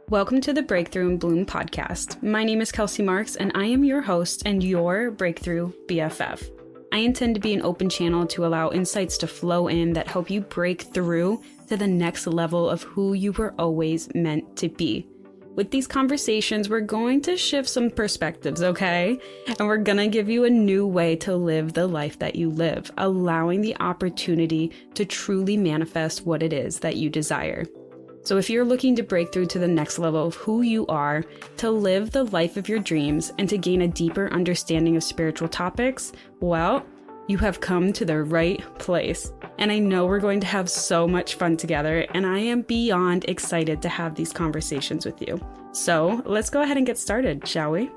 Welcome to the Breakthrough and Bloom podcast. My name is Kelsey Marks, and I am your host and your Breakthrough BFF. I intend to be an open channel to allow insights to flow in that help you break through to the next level of who you were always meant to be. With these conversations, we're going to shift some perspectives, okay? And we're going to give you a new way to live the life that you live, allowing the opportunity to truly manifest what it is that you desire. So if you're looking to break through to the next level of who you are, to live the life of your dreams, and to gain a deeper understanding of spiritual topics, well, you have come to the right place. And I know we're going to have so much fun together, and I am beyond excited to have these conversations with you. So let's go ahead and get started, shall we?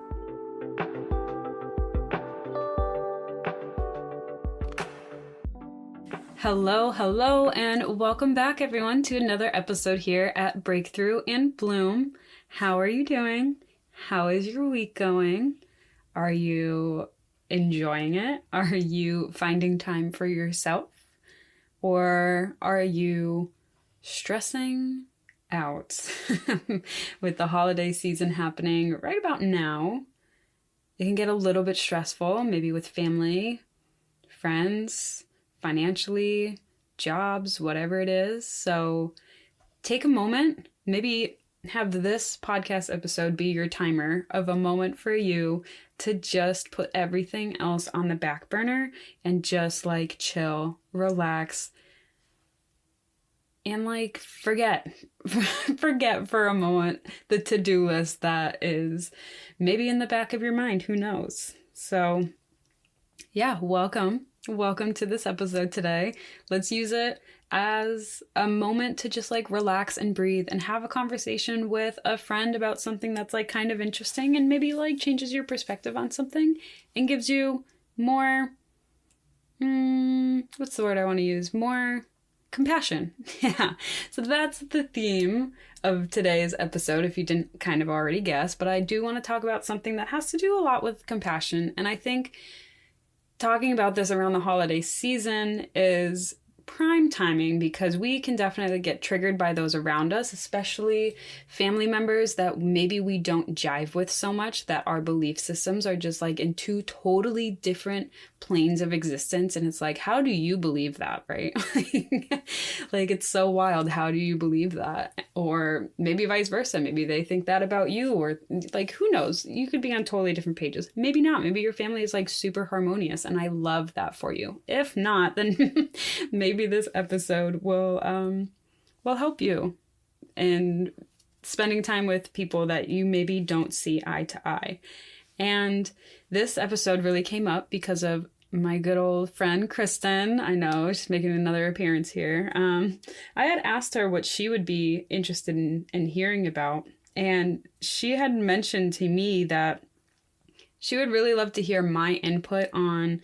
Hello, and welcome back, everyone, to another episode here at Breakthrough and Bloom. How are you doing? How is your week going? Are you enjoying it? Are you finding time for yourself? Or are you stressing out with the holiday season happening right about now? It can get a little bit stressful, maybe with family, friends, financially, jobs, whatever it is. So take a moment, maybe have this podcast episode be your timer of a moment for you to just put everything else on the back burner and just like chill, relax, and like forget for a moment the to-do list that is maybe in the back of your mind, who knows? So yeah, welcome to this episode today. Let's use it as a moment to just like relax and breathe and have a conversation with a friend about something that's like kind of interesting and maybe like changes your perspective on something and gives you more, what's the word I want to use? More compassion. Yeah. So that's the theme of today's episode, if you didn't kind of already guess, but I do want to talk about something that has to do a lot with compassion. And I think talking about this around the holiday season is prime timing because we can definitely get triggered by those around us, especially family members that maybe we don't jive with so much, that our belief systems are just like in two totally different planes of existence. And it's like, how do you believe that, right? Like, it's so wild. How do you believe that? Or maybe vice versa. Maybe they think that about you, or like, who knows? You could be on totally different pages. Maybe not. Maybe your family is like super harmonious, and I love that for you. If not, then maybe this episode will help you in spending time with people that you maybe don't see eye to eye. And this episode really came up because of my good old friend, Kristen. I know, she's making another appearance here. I had asked her what she would be interested in hearing about. And she had mentioned to me that she would really love to hear my input on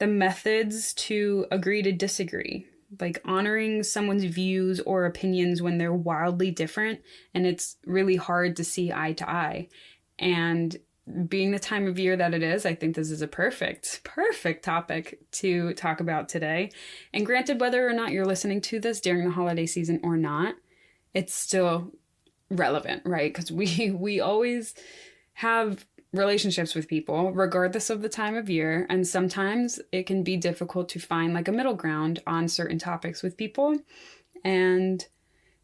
the methods to agree to disagree. Like honoring someone's views or opinions when they're wildly different and it's really hard to see eye to eye. And being the time of year that it is, I think this is a perfect topic to talk about today. And granted, whether or not you're listening to this during the holiday season or not, it's still relevant, right? Because we always have relationships with people regardless of the time of year, and sometimes it can be difficult to find like a middle ground on certain topics with people and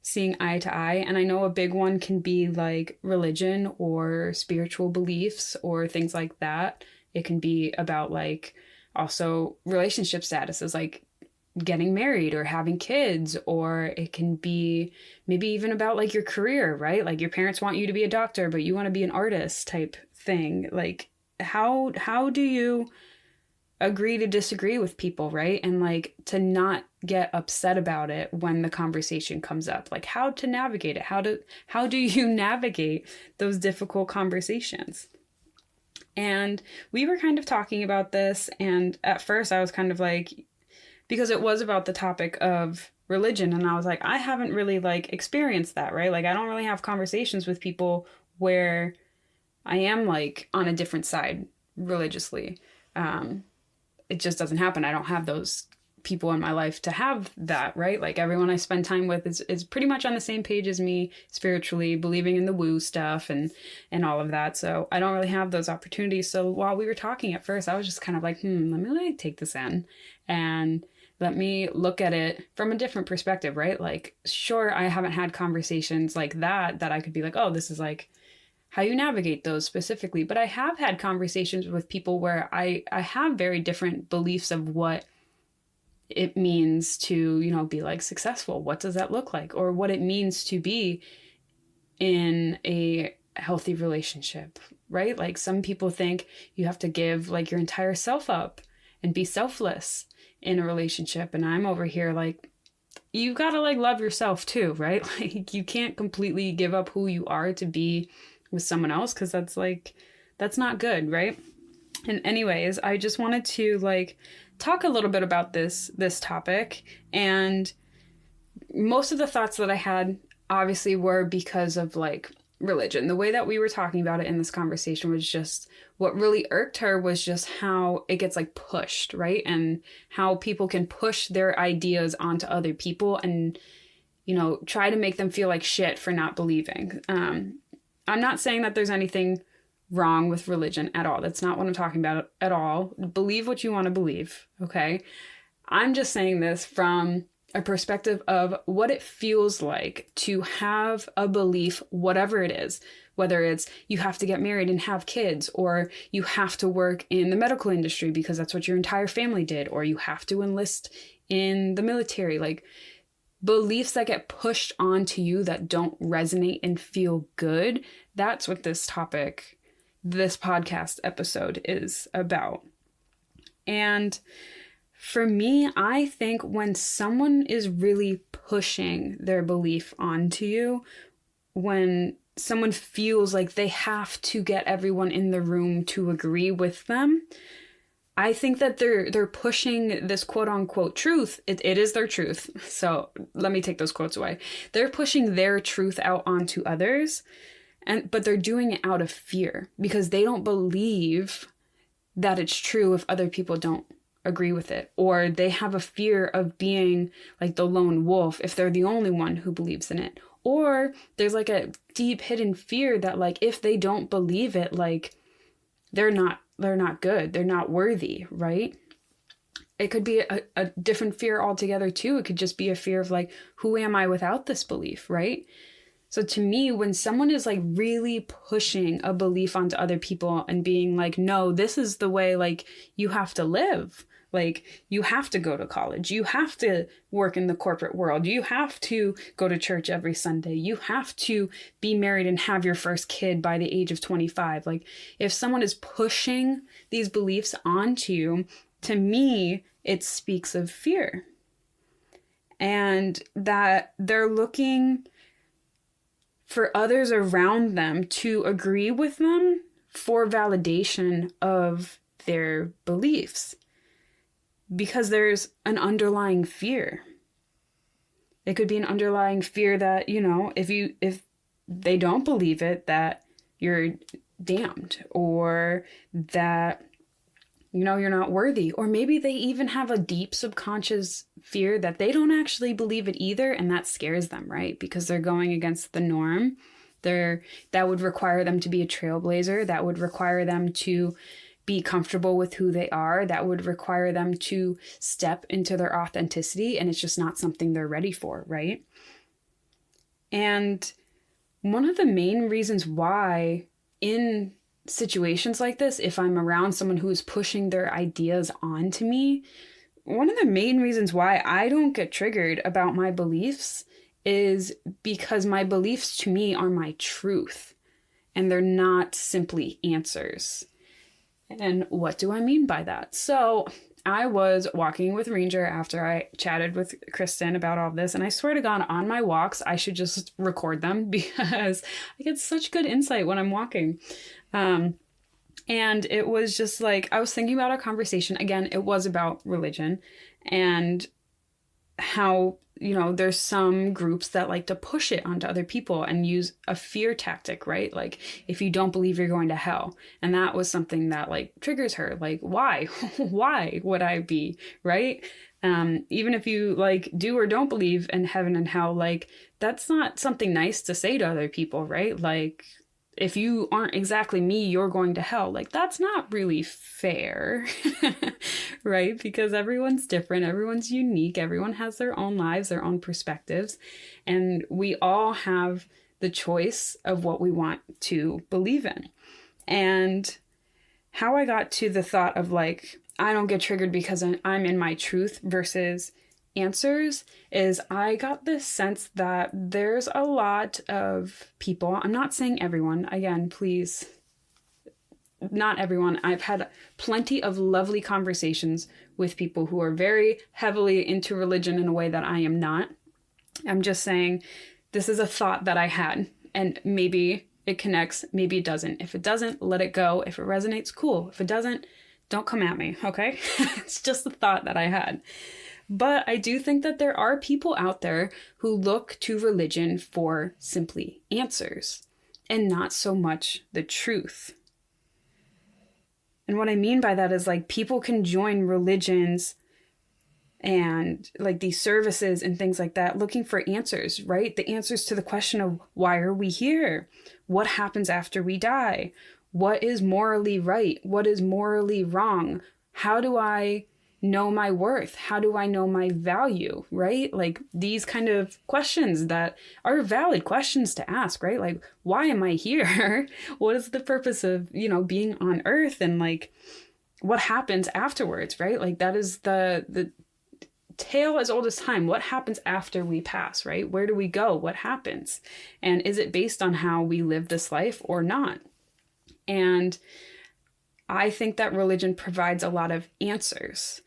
seeing eye to eye. And I know a big one can be like religion or spiritual beliefs or things like that. It can be about like also relationship statuses, like getting married or having kids, or it can be maybe even about like your career, right? Like your parents want you to be a doctor, but you want to be an artist type thing. Like how do you agree to disagree with people, right? And like to not get upset about it when the conversation comes up, like how to navigate it. How do you navigate those difficult conversations? And we were kind of talking about this, and at first I was kind of like, because it was about the topic of religion, and I was like, I haven't really like experienced that, right? Like I don't really have conversations with people where I am like on a different side religiously. It just doesn't happen. I don't have those people in my life to have that, right? Like everyone I spend time with is pretty much on the same page as me spiritually, believing in the woo stuff and all of that. So I don't really have those opportunities. So while we were talking at first, I was just kind of like, let me like take this in and let me look at it from a different perspective, right? Like, sure, I haven't had conversations like that I could be like, oh, this is like how you navigate those specifically. But I have had conversations with people where I have very different beliefs of what it means to, you know, be like successful. What does that look like? Or what it means to be in a healthy relationship, right? Like some people think you have to give like your entire self up and be selfless in a relationship. And I'm over here like, you've got to like love yourself too, right? Like you can't completely give up who you are to be with someone else, because that's not good, right? And anyways, I just wanted to like talk a little bit about this topic, and most of the thoughts that I had obviously were because of like religion. The way that we were talking about it in this conversation was just what really irked her was just how it gets like pushed, right? And how people can push their ideas onto other people and, you know, try to make them feel like shit for not believing. I'm not saying that there's anything wrong with religion at all. That's not what I'm talking about at all. Believe what you want to believe, okay? I'm just saying this from a perspective of what it feels like to have a belief, whatever it is, whether it's you have to get married and have kids, or you have to work in the medical industry because that's what your entire family did, or you have to enlist in the military, like beliefs that get pushed onto you that don't resonate and feel good. That's what this topic, this podcast episode is about. And for me, I think when someone is really pushing their belief onto you, when someone feels like they have to get everyone in the room to agree with them, I think that they're pushing this quote unquote truth. It is their truth. So let me take those quotes away. They're pushing their truth out onto others, but they're doing it out of fear because they don't believe that it's true if other people don't agree with it, or they have a fear of being like the lone wolf if they're the only one who believes in it, or there's like a deep hidden fear that like if they don't believe it, like they're not good, they're not worthy, right? It could be a different fear altogether too. It could just be a fear of like, who am I without this belief, right? So to me, when someone is like really pushing a belief onto other people and being like, no, this is the way like you have to live. Like you have to go to college. You have to work in the corporate world. You have to go to church every Sunday. You have to be married and have your first kid by the age of 25. Like if someone is pushing these beliefs onto you, to me, it speaks of fear. And that they're looking for others around them to agree with them for validation of their beliefs. Because there's an underlying fear. It could be an underlying fear that, you know, if they don't believe it, that you're damned, or that, you know, you're not worthy. Or maybe they even have a deep subconscious fear that they don't actually believe it either, and that scares them, right? Because they're going against the norm. That would require them to be a trailblazer. That would require them to be comfortable with who they are. That would require them to step into their authenticity, and it's just not something they're ready for, right? And one of the main reasons why in situations like this, if I'm around someone who is pushing their ideas onto me, one of the main reasons why I don't get triggered about my beliefs is because my beliefs to me are my truth, and they're not simply answers. And what do I mean by that? So I was walking with Ranger after I chatted with Kristen about all this, and I swear to God, on my walks, I should just record them because I get such good insight when I'm walking. And it was just like, I was thinking about our conversation. Again, it was about religion and how, you know, there's some groups that like to push it onto other people and use a fear tactic, right? Like if you don't believe, you're going to hell. And that was something that like triggers her. Like, why? Why would I be, right? Even if you like do or don't believe in heaven and hell, like that's not something nice to say to other people, right? Like if you aren't exactly me, you're going to hell. Like that's not really fair, right? Because everyone's different, everyone's unique, everyone has their own lives, their own perspectives, and we all have the choice of what we want to believe in. And how I got to the thought of like, I don't get triggered because I'm in my truth versus answers is I got this sense that there's a lot of people, I'm not saying everyone, again, please, not everyone. I've had plenty of lovely conversations with people who are very heavily into religion in a way that I am not. I'm just saying this is a thought that I had, and maybe it connects, maybe it doesn't. If it doesn't, let it go. If it resonates, cool. If it doesn't, don't come at me, okay? It's just a thought that I had. But I do think that there are people out there who look to religion for simply answers and not so much the truth. And what I mean by that is like people can join religions and like these services and things like that looking for answers, right? The answers to the question of why are we here? What happens after we die? What is morally right? What is morally wrong? How do I know my worth? How do I know my value, right? Like these kind of questions that are valid questions to ask, right? Like, why am I here? What is the purpose of, being on earth, and like what happens afterwards, right? Like that is the tale as old as time. What happens after we pass, right? Where do we go? What happens? And is it based on how we live this life or not? And I think that religion provides a lot of answers.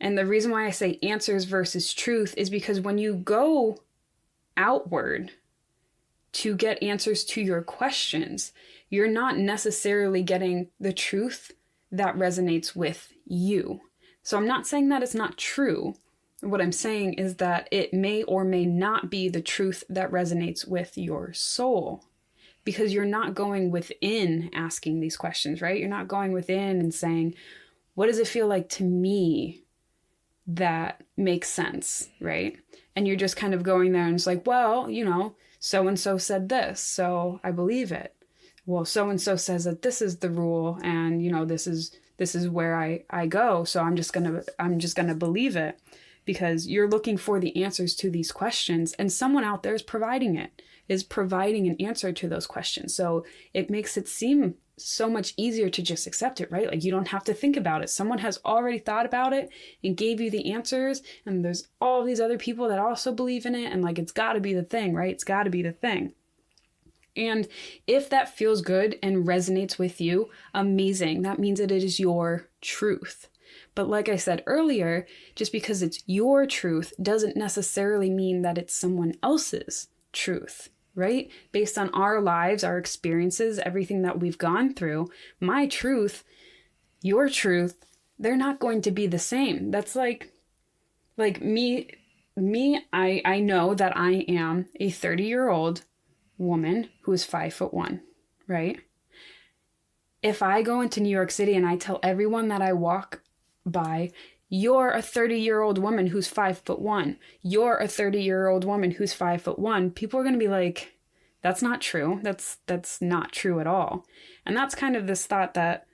And the reason why I say answers versus truth is because when you go outward to get answers to your questions, you're not necessarily getting the truth that resonates with you. So I'm not saying that it's not true. What I'm saying is that it may or may not be the truth that resonates with your soul, because you're not going within asking these questions, right? You're not going within and saying, what does it feel like to me that makes sense, right? And you're just kind of going there and it's like, well, so-and-so said this, so I believe it. Well, so-and-so says that this is the rule, and this is where I go, so I'm just gonna believe it, because you're looking for the answers to these questions, and someone out there is providing an answer to those questions. So it makes it seem so much easier to just accept it, right? Like you don't have to think about it. Someone has already thought about it and gave you the answers, and there's all these other people that also believe in it, and like it's got to be the thing, right? It's got to be the thing. And if that feels good and resonates with you, amazing. That means that it is your truth. But like I said earlier, just because it's your truth doesn't necessarily mean that it's someone else's truth, right? Based on our lives, our experiences, everything that we've gone through, my truth, your truth, they're not going to be the same. That's like me, I know that I am a 30-year-old woman who is 5'1", right? If I go into New York City and I tell everyone that I walk by, you're a 30-year-old woman who's 5'1", you're a 30-year-old woman who's 5'1", people are going to be like, that's not true. That's not true at all. And that's kind of this thought that,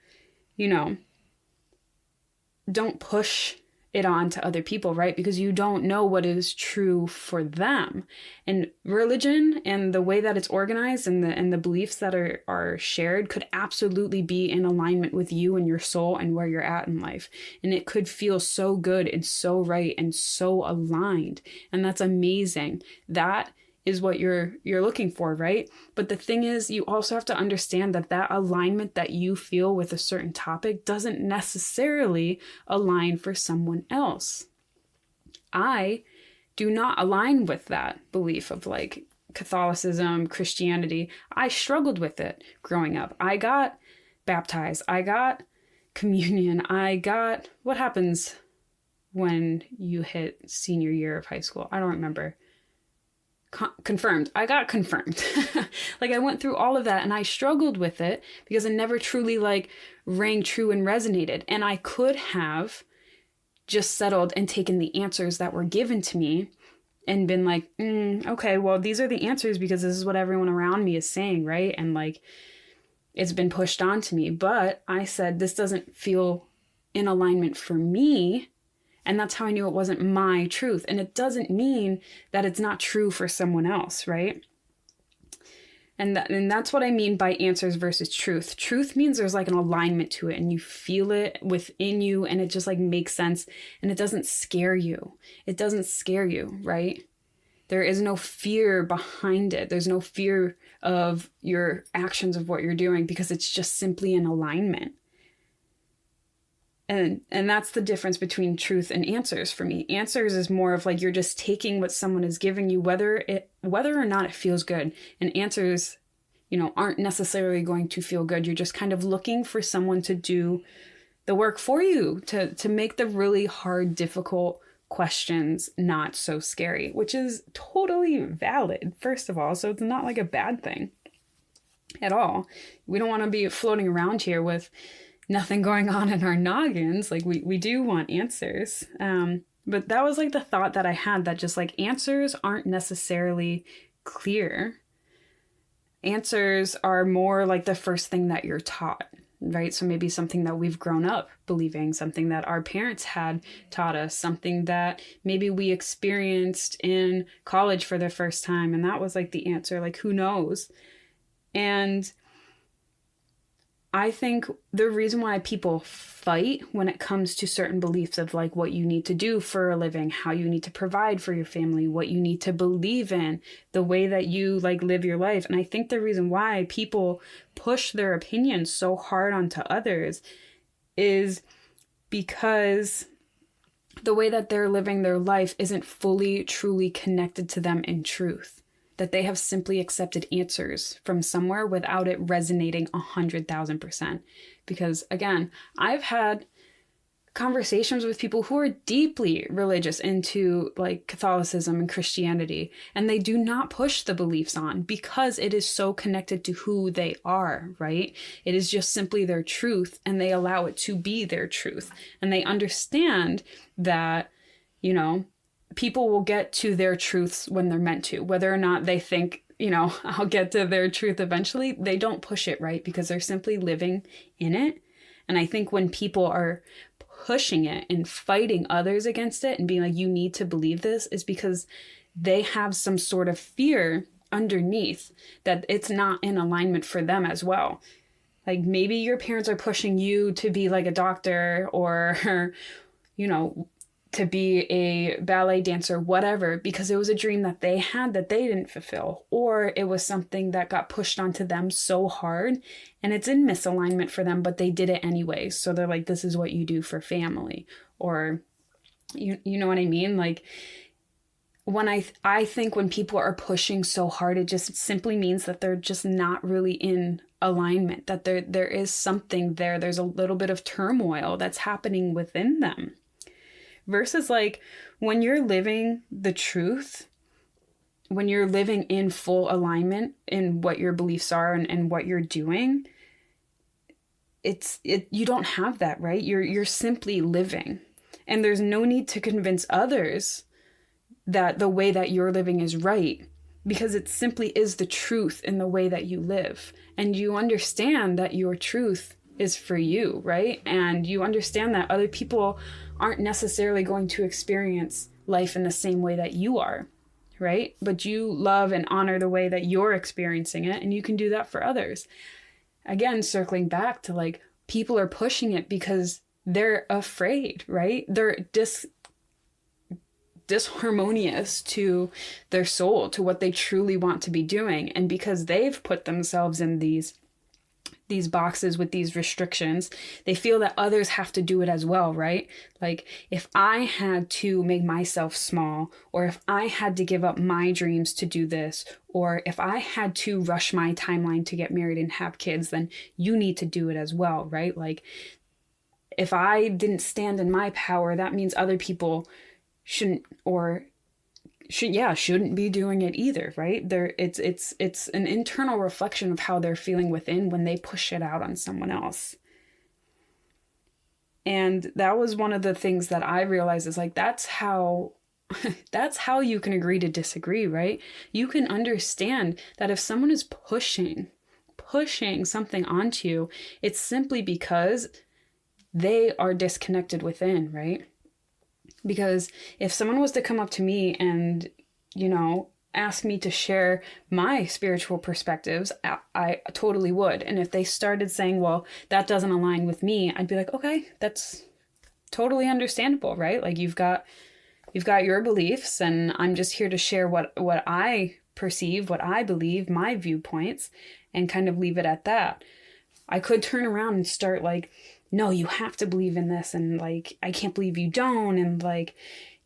don't push it on to other people, right? Because you don't know what is true for them. And religion and the way that it's organized and the beliefs that are shared could absolutely be in alignment with you and your soul and where you're at in life. And it could feel so good and so right and so aligned. And that's amazing. That is what you're looking for, right? But the thing is, you also have to understand that alignment that you feel with a certain topic doesn't necessarily align for someone else. I do not align with that belief of like Catholicism, Christianity. I struggled with it growing up. I got baptized. I got communion. What happens when you hit senior year of high school? I don't remember. Confirmed. I got confirmed. Like I went through all of that and I struggled with it because it never truly like rang true and resonated. And I could have just settled and taken the answers that were given to me and been like, okay, well, these are the answers because this is what everyone around me is saying, right? And like, it's been pushed onto me. But I said, this doesn't feel in alignment for me. And that's how I knew it wasn't my truth. And it doesn't mean that it's not true for someone else, right? And that's what I mean by answers versus truth. Truth means there's like an alignment to it and you feel it within you and it just like makes sense and it doesn't scare you. It doesn't scare you, right? There is no fear behind it. There's no fear of your actions of what you're doing because it's just simply an alignment. And that's the difference between truth and answers for me. Answers is more of like you're just taking what someone is giving you, whether or not it feels good. And answers, aren't necessarily going to feel good. You're just kind of looking for someone to do the work for you, to make the really hard, difficult questions not so scary, which is totally valid, first of all. So it's not like a bad thing at all. We don't want to be floating around here with nothing going on in our noggins. Like we do want answers. But that was like the thought that I had, that just like answers aren't necessarily clear. Answers are more like the first thing that you're taught, right? So maybe something that we've grown up believing, something that our parents had taught us, something that maybe we experienced in college for the first time. And that was like the answer, like who knows? And I think the reason why people fight when it comes to certain beliefs of like what you need to do for a living, how you need to provide for your family, what you need to believe in, the way that you like live your life. And I think the reason why people push their opinions so hard onto others is because the way that they're living their life isn't fully, truly connected to them in truth. That they have simply accepted answers from somewhere without it resonating 100,000%. Because again, I've had conversations with people who are deeply religious into like Catholicism and Christianity, and they do not push the beliefs on because it is so connected to who they are, right? It is just simply their truth, and they allow it to be their truth. And they understand that, people will get to their truths when they're meant to, whether or not they think, I'll get to their truth eventually. They don't push it, right? Because they're simply living in it. And I think when people are pushing it and fighting others against it and being like, you need to believe this, is because they have some sort of fear underneath that it's not in alignment for them as well. Like maybe your parents are pushing you to be like a doctor or, to be a ballet dancer, whatever, because it was a dream that they had that they didn't fulfill, or it was something that got pushed onto them so hard and it's in misalignment for them, but they did it anyway. So they're like, this is what you do for family, or you know what I mean? Like when I think when people are pushing so hard, it just simply means that they're just not really in alignment, that there is something there. There's a little bit of turmoil that's happening within them. Versus like when you're living the truth, when you're living in full alignment in what your beliefs are and what you're doing, you don't have that, right? You're simply living. And there's no need to convince others that the way that you're living is right, because it simply is the truth in the way that you live. And you understand that your truth is for you, right? And you understand that other people aren't necessarily going to experience life in the same way that you are, right? But you love and honor the way that you're experiencing it, and you can do that for others. Again, circling back to like, people are pushing it because they're afraid, right? They're disharmonious to their soul, to what they truly want to be doing. And because they've put themselves in these boxes with these restrictions, they feel that others have to do it as well, right? Like if I had to make myself small, or if I had to give up my dreams to do this, or if I had to rush my timeline to get married and have kids, then you need to do it as well, right? Like if I didn't stand in my power, that means other people shouldn't be doing it either, right? It's an internal reflection of how they're feeling within when they push it out on someone else. And that was one of the things that I realized is like, that's how that's how you can agree to disagree, right? You can understand that if someone is pushing something onto you, it's simply because they are disconnected within, right? Because if someone was to come up to me and, ask me to share my spiritual perspectives, I totally would. And if they started saying, well, that doesn't align with me, I'd be like, okay, that's totally understandable, right? Like you've got your beliefs, and I'm just here to share what I perceive, what I believe, my viewpoints, and kind of leave it at that. I could turn around and start like, no, you have to believe in this, and like, I can't believe you don't, and like,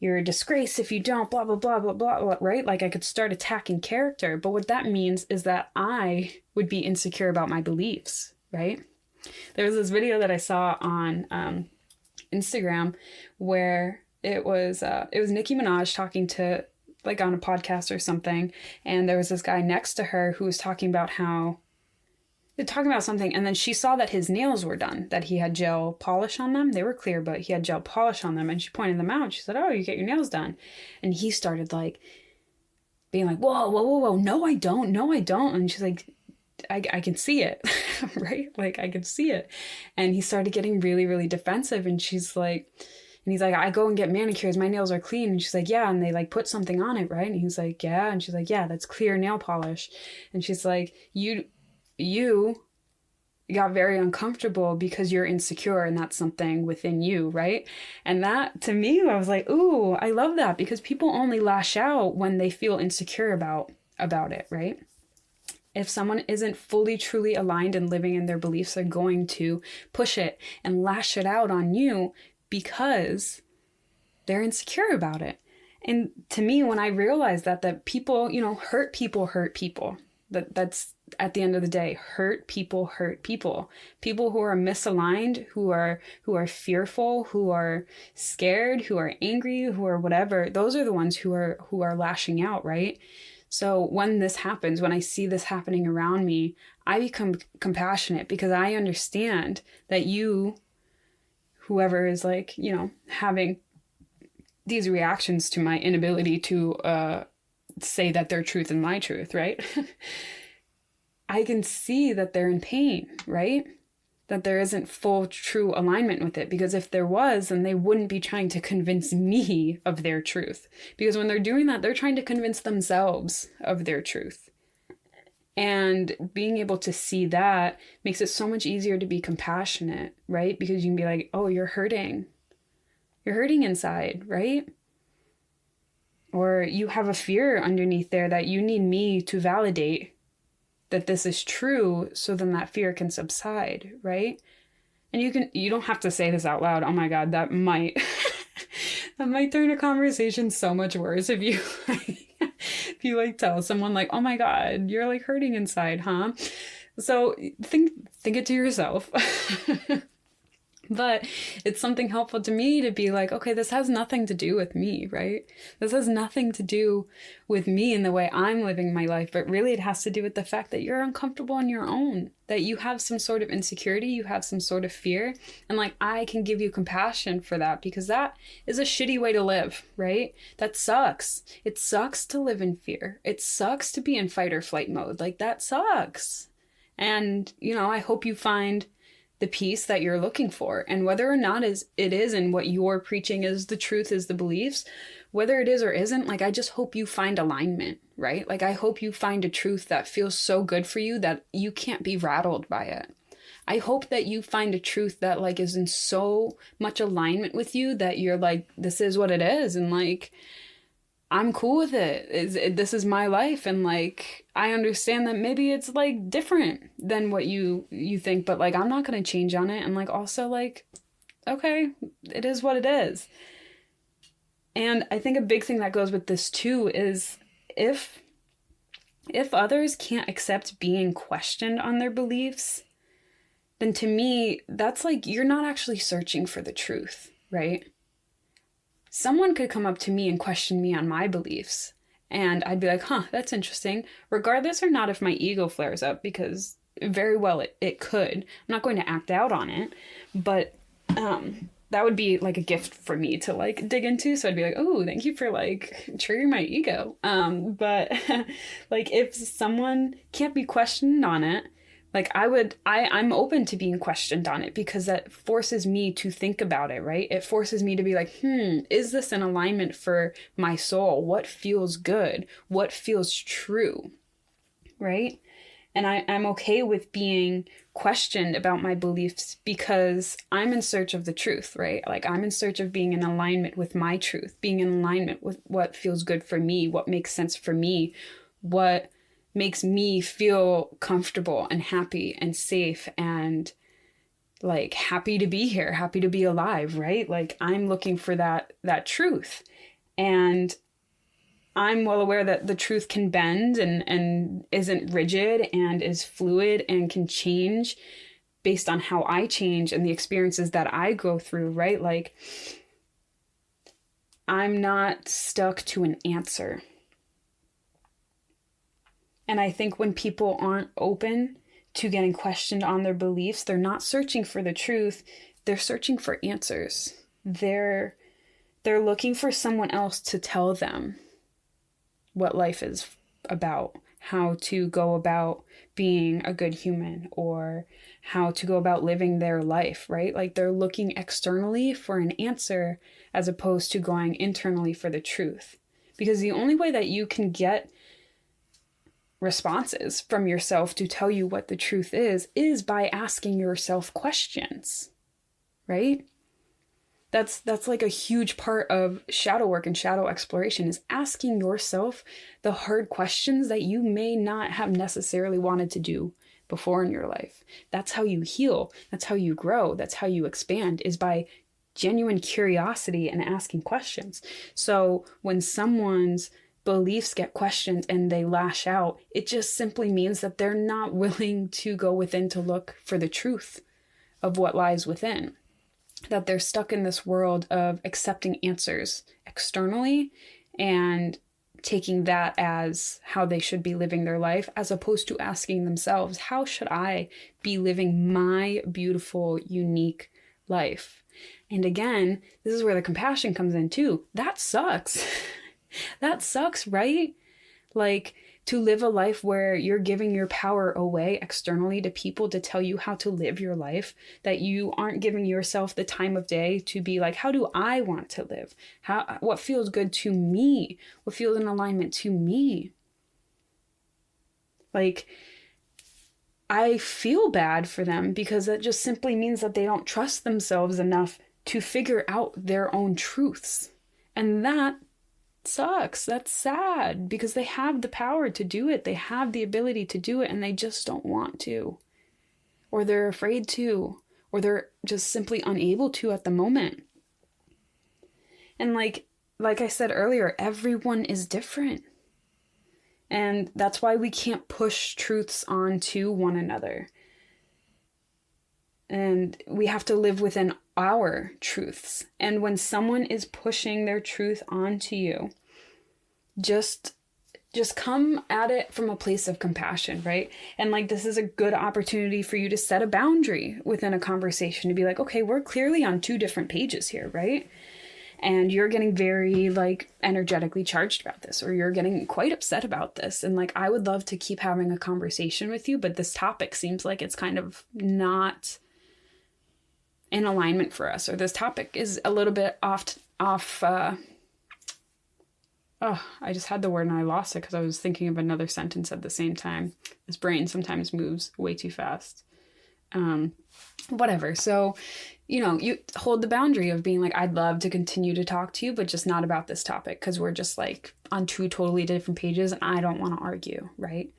you're a disgrace if you don't, blah, blah, blah, blah, blah, right? Like I could start attacking character, but what that means is that I would be insecure about my beliefs, right? There was this video that I saw on Instagram where it was Nicki Minaj talking to, like, on a podcast or something, and there was this guy next to her who was talking about something, and then she saw that his nails were done, that he had gel polish on them. They were clear, but he had gel polish on them, and she pointed them out. She said, oh, you get your nails done. And he started like being like, whoa, no, I don't. And she's like, I can see it, right? Like, I can see it. And he started getting really, really defensive, and he's like, I go and get manicures, my nails are clean. And she's like, yeah, and they like put something on it, right? And he's like, yeah. And she's like, yeah, that's clear nail polish. And she's like, you got very uncomfortable because you're insecure, and that's something within you, right? And that, to me, I was like, ooh, I love that, because people only lash out when they feel insecure about it, right? If someone isn't fully, truly aligned and living in their beliefs, they're going to push it and lash it out on you because they're insecure about it. And to me, when I realized that people, hurt people, that's at the end of the day, hurt people. People who are misaligned, who are fearful, who are scared, who are angry, who are whatever, those are the ones who are lashing out, right? So when this happens, when I see this happening around me, I become compassionate, because I understand that whoever is like, having these reactions to my inability to say that their truth and my truth, right? I can see that they're in pain, right? That there isn't full, true alignment with it. Because if there was, then they wouldn't be trying to convince me of their truth. Because when they're doing that, they're trying to convince themselves of their truth. And being able to see that makes it so much easier to be compassionate, right? Because you can be like, oh, you're hurting. You're hurting inside, right? Or you have a fear underneath there that you need me to validate that this is true, so then that fear can subside, right? And you don't have to say this out loud. Oh my God, that might turn a conversation so much worse if you like tell someone like, oh my God, you're like hurting inside, huh? So think it to yourself. But it's something helpful to me to be like, okay, this has nothing to do with me, right? This has nothing to do with me and the way I'm living my life, but really it has to do with the fact that you're uncomfortable on your own, that you have some sort of insecurity, you have some sort of fear, and like, I can give you compassion for that, because that is a shitty way to live, right? That sucks. It sucks to live in fear. It sucks to be in fight or flight mode. Like, that sucks. And, I hope you find the peace that you're looking for. And whether or not it is and what you're preaching is the truth, is the beliefs, whether it is or isn't, like, I just hope you find alignment, right? Like, I hope you find a truth that feels so good for you that you can't be rattled by it. I hope that you find a truth that like is in so much alignment with you that you're like, this is what it is. And like, I'm cool with it. This is my life. And like, I understand that maybe it's like different than what you think, but like, I'm not going to change on it. And like, also like, okay, it is what it is. And I think a big thing that goes with this too is if others can't accept being questioned on their beliefs, then to me, that's like, you're not actually searching for the truth, right? Someone could come up to me and question me on my beliefs, and I'd be like, huh, that's interesting, regardless or not if my ego flares up, because very well it could. I'm not going to act out on it, but that would be like a gift for me to like dig into. So I'd be like, oh, thank you for like triggering my ego. But like if someone can't be questioned on it, like I'm open to being questioned on it, because that forces me to think about it, right? It forces me to be like, is this in alignment for my soul? What feels good? What feels true? Right? And I'm okay with being questioned about my beliefs, because I'm in search of the truth, right? Like I'm in search of being in alignment with my truth, being in alignment with what feels good for me, what makes sense for me, what makes me feel comfortable and happy and safe and like happy to be here, happy to be alive, right? Like I'm looking for that truth. And I'm well aware that the truth can bend and isn't rigid and is fluid and can change based on how I change and the experiences that I go through, right? Like, I'm not stuck to an answer. And I think when people aren't open to getting questioned on their beliefs, they're not searching for the truth, they're searching for answers. They're looking for someone else to tell them what life is about, how to go about being a good human, or how to go about living their life, right? Like they're looking externally for an answer as opposed to going internally for the truth. Because the only way that you can get responses from yourself to tell you what the truth is by asking yourself questions, right? That's like a huge part of shadow work and shadow exploration, is asking yourself the hard questions that you may not have necessarily wanted to do before in your life. That's how you heal. That's how you grow. That's how you expand, is by genuine curiosity and asking questions. So when someone's beliefs get questioned and they lash out, it just simply means that they're not willing to go within to look for the truth of what lies within. That they're stuck in this world of accepting answers externally and taking that as how they should be living their life, as opposed to asking themselves, how should I be living my beautiful, unique life? And again, this is where the compassion comes in too. That sucks. That sucks, right? Like, to live a life where you're giving your power away externally to people to tell you how to live your life, that you aren't giving yourself the time of day to be like, how do I want to live? What feels good to me? What feels in alignment to me? Like, I feel bad for them, because that just simply means that they don't trust themselves enough to figure out their own truths. And that sucks. That's sad, because they have the power to do it. They have the ability to do it, and they just don't want to, or they're afraid to, or they're just simply unable to at the moment. And like I said earlier, everyone is different. And that's why we can't push truths onto one another. And we have to live within our truths. And when someone is pushing their truth onto you, just come at it from a place of compassion, right? And like, this is a good opportunity for you to set a boundary within a conversation, to be like, okay, we're clearly on two different pages here, right? And you're getting very like energetically charged about this, or you're getting quite upset about this. And like, I would love to keep having a conversation with you, but this topic seems like it's kind of not in alignment for us, or this topic is a little bit off. I just had the word and I lost it because I was thinking of another sentence at the same time. This brain sometimes moves way too fast. Whatever. So, you hold the boundary of being like, I'd love to continue to talk to you, but just not about this topic, because we're just like on two totally different pages and I don't want to argue, right?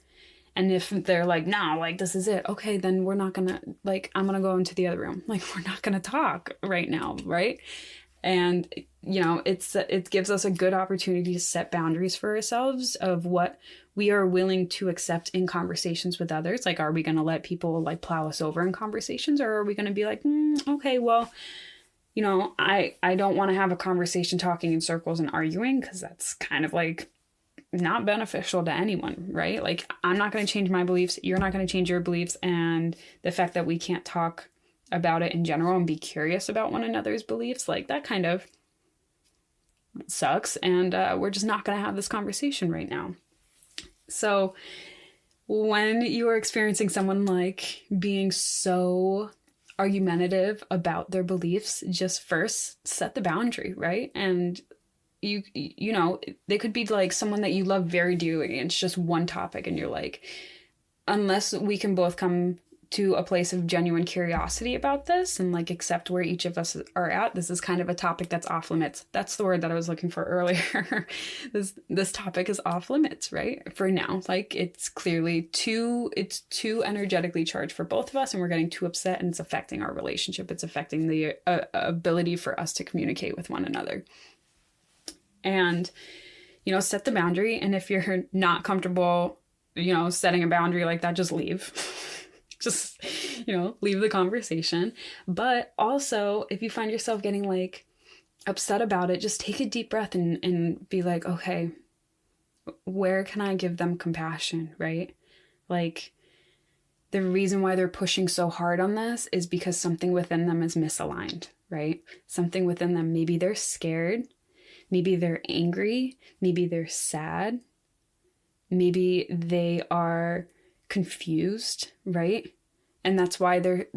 And if they're like, no, like, this is it. Okay, then we're not gonna, like, I'm gonna go into the other room. Like, we're not gonna talk right now, right? And, it gives us a good opportunity to set boundaries for ourselves of what we are willing to accept in conversations with others. Like, are we gonna let people, like, plow us over in conversations? Or are we gonna be like, okay, well, I don't want to have a conversation talking in circles and arguing, because that's kind of, like, not beneficial to anyone, right? Like, I'm not going to change my beliefs. You're not going to change your beliefs. And the fact that we can't talk about it in general and be curious about one another's beliefs, like that kind of sucks. And we're just not going to have this conversation right now. So when you are experiencing someone like being so argumentative about their beliefs, just first set the boundary, right? And you know, they could be like someone that you love very dearly and it's just one topic and you're like, unless we can both come to a place of genuine curiosity about this and like accept where each of us are at, this is kind of a topic that's off limits. That's the word that I was looking for earlier. This topic is off limits, right? For now, like it's clearly too energetically charged for both of us and we're getting too upset and it's affecting our relationship. It's affecting the ability for us to communicate with one another. And, you know, set the boundary. And if you're not comfortable, you know, setting a boundary like that, just leave. Just, you know, leave the conversation. But also, if you find yourself getting like upset about it, just take a deep breath and be like, okay, where can I give them compassion, right? Like, the reason why they're pushing so hard on this is because something within them is misaligned, right? Something within them, maybe they're scared, maybe they're angry, maybe they're sad, maybe they are confused, right? And that's why they're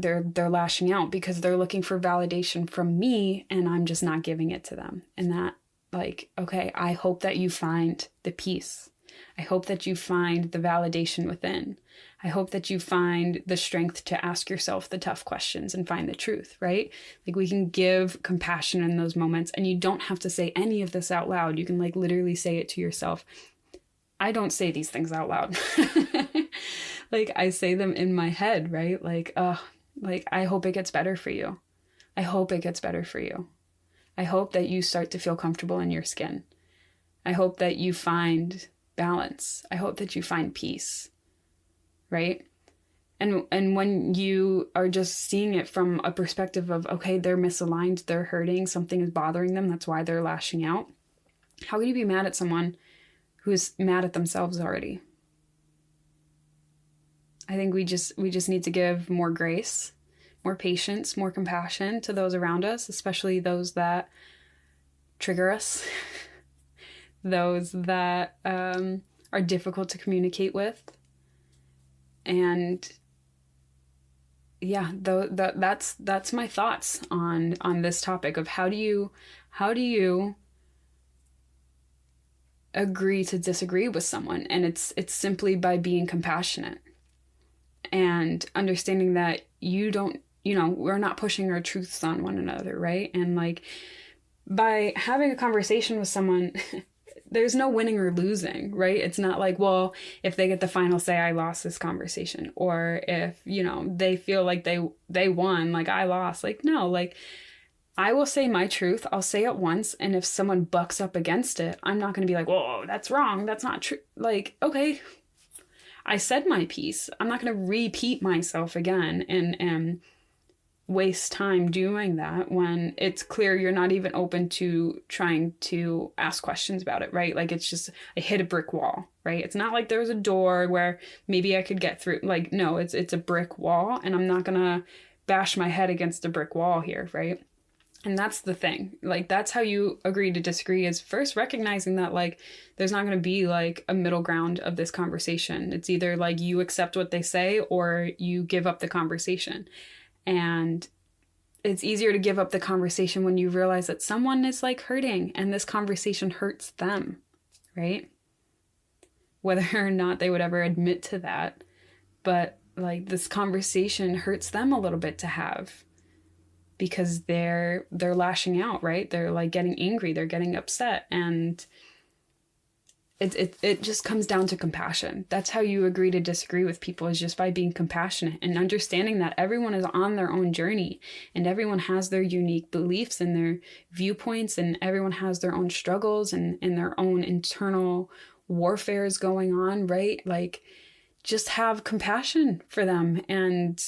lashing out, because they're looking for validation from me and I'm just not giving it to them. And that, like, okay, I hope that you find the peace. I hope that you find the validation within. I hope that you find the strength to ask yourself the tough questions and find the truth, right? Like, we can give compassion in those moments, and you don't have to say any of this out loud. You can like literally say it to yourself. I don't say these things out loud. Like, I say them in my head, right? Like, I hope it gets better for you. I hope it gets better for you. I hope that you start to feel comfortable in your skin. I hope that you find balance. I hope that you find peace, right? And when you are just seeing it from a perspective of, okay, they're misaligned, they're hurting, something is bothering them, that's why they're lashing out. How can you be mad at someone who's mad at themselves already? I think we just need to give more grace, more patience, more compassion to those around us, especially those that trigger us, those that are difficult to communicate with. And yeah, that's my thoughts on this topic of how do you agree to disagree with someone. And it's simply by being compassionate and understanding that we're not pushing our truths on one another, right? And like, by having a conversation with someone, there's no winning or losing, right? It's not like, well, if they get the final say, I lost this conversation. Or if, they feel like they won, like I lost. Like, no, like, I will say my truth. I'll say it once. And if someone bucks up against it, I'm not going to be like, whoa, that's wrong. That's not true. Like, okay, I said my piece. I'm not going to repeat myself again and waste time doing that when it's clear you're not even open to trying to ask questions about it, right? Like, it's just, I hit a brick wall, right? It's not like there was a door where maybe I could get through. Like, no, it's a brick wall, and I'm not going to bash my head against a brick wall here, right? And that's the thing. Like, that's how you agree to disagree, is first recognizing that, like, there's not going to be, like, a middle ground of this conversation. It's either, like, you accept what they say or you give up the conversation. And it's easier to give up the conversation when you realize that someone is, like, hurting and this conversation hurts them, right? Whether or not they would ever admit to that. But, like, this conversation hurts them a little bit to have. Because they're lashing out, right? They're like getting angry, they're getting upset, and it just comes down to compassion. That's how you agree to disagree with people, is just by being compassionate and understanding that everyone is on their own journey and everyone has their unique beliefs and their viewpoints, and everyone has their own struggles and their own internal warfares going on, right? Like, just have compassion for them and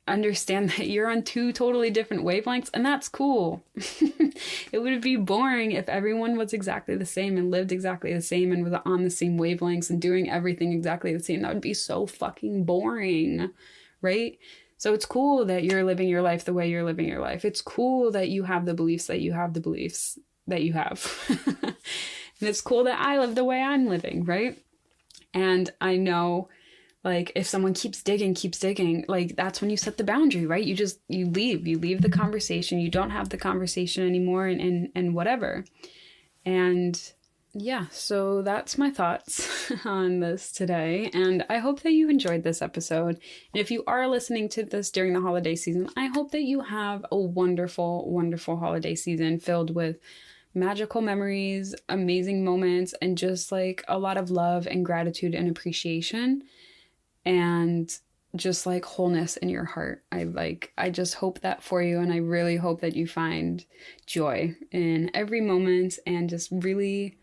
understand that you're on two totally different wavelengths, and that's cool. It would be boring if everyone was exactly the same and lived exactly the same and was on the same wavelengths and doing everything exactly the same. That would be so fucking boring, right? So it's cool that you're living your life the way you're living your life. It's cool that you have the beliefs that you have, the beliefs that you have. And it's cool that I live the way I'm living, right? And I know, like, if someone keeps digging, like, that's when you set the boundary, right? You leave the conversation. You don't have the conversation anymore, and whatever. And yeah, so that's my thoughts on this today. And I hope that you enjoyed this episode. And if you are listening to this during the holiday season, I hope that you have a wonderful, wonderful holiday season filled with magical memories, amazing moments, and just like a lot of love and gratitude and appreciation, and just like wholeness in your heart. I just hope that for you, and I really hope that you find joy in every moment and just really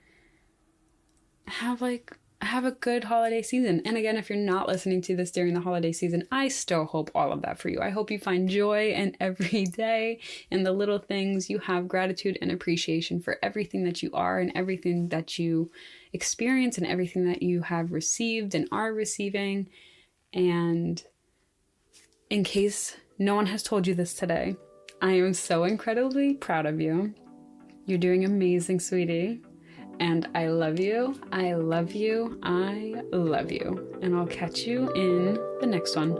have a good holiday season. And again, if you're not listening to this during the holiday season, I still hope all of that for you. I hope you find joy in every day, in the little things. You have gratitude and appreciation for everything that you are and everything that you experience and everything that you have received and are receiving. And in case no one has told you this today, I am so incredibly proud of you. You're doing amazing, sweetie. And I love you. I love you. I love you. And I'll catch you in the next one.